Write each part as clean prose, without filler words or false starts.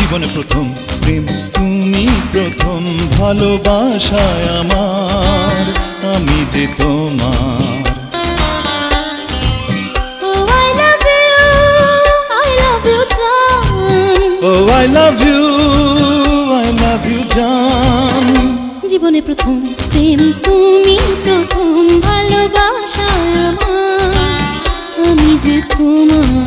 জীবনে প্রথম প্রেম তুমি, প্রথম ভালোবাসায় আমার, আমি যে তোমার। Oh I love you, I love you জান। জীবনে প্রথম প্রেম তুমি, প্রথম ভালোবাসায় আমার, আমি যে তোমার।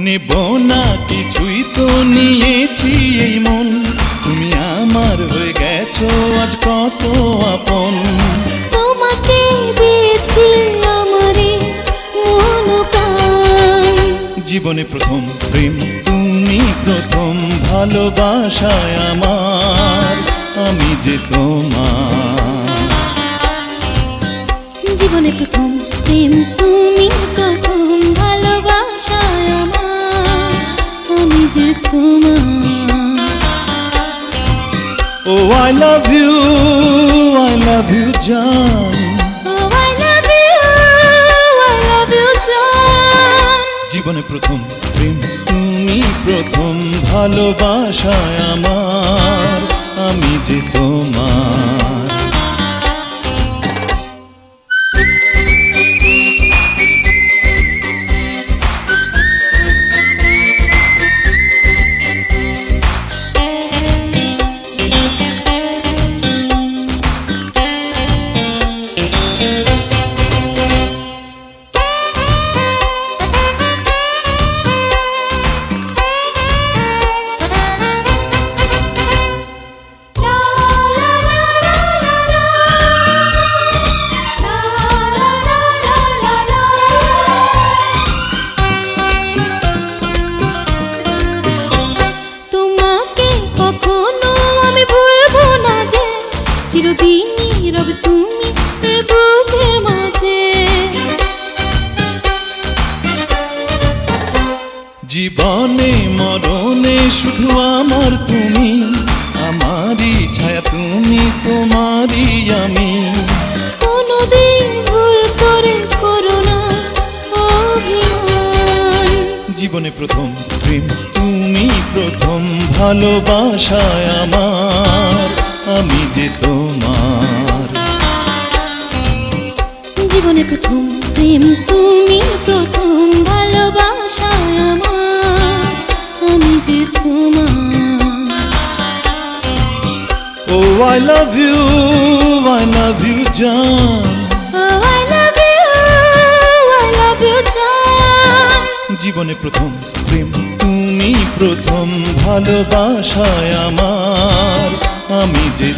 নেব না কিছুই তো নিয়েছি এই মন, তুমি আমার হয়ে গেছো আজ কত আপন। তোমাকে দিয়েছি আমারে মন প্রাণ। জীবনে প্রথম প্রেম তুমি, প্রথম ভালোবাসায় আমার, আমি যে তোমার। জীবনে প্রথম প্রেম তুমি, প্রথম ভালোবাসায় আমার, আমি যে তোমার। Oh I love you, I love you জান। Oh I love you, I love you জান। জীবনে প্রথম প্রেম তুমি, প্রথম ভালোবাসায় আমার, আমি যে তোমার। চিরদিনই রবে তুমি এ বুকের মাঝে। জীবনে মরণে শুধু আমার তুমি, আমারই ছায়া তুমি, তোমারই আমি। কোনদিন ভুল করে করো না অভিমান। জীবনে প্রথম প্রেম তুমি, প্রথম ভালোবাসায় আমার, আমি যে তোমার। জীবনে প্রথম প্রেম তুমি, প্রথম ভালোবাসায় আমার, আমি যে তোমার। Oh I love you, I love you জান। Oh I love you, I love you জান। জীবনে প্রথম প্রেম তুমি, প্রথম ভালোবাসায় আমার, আমি যে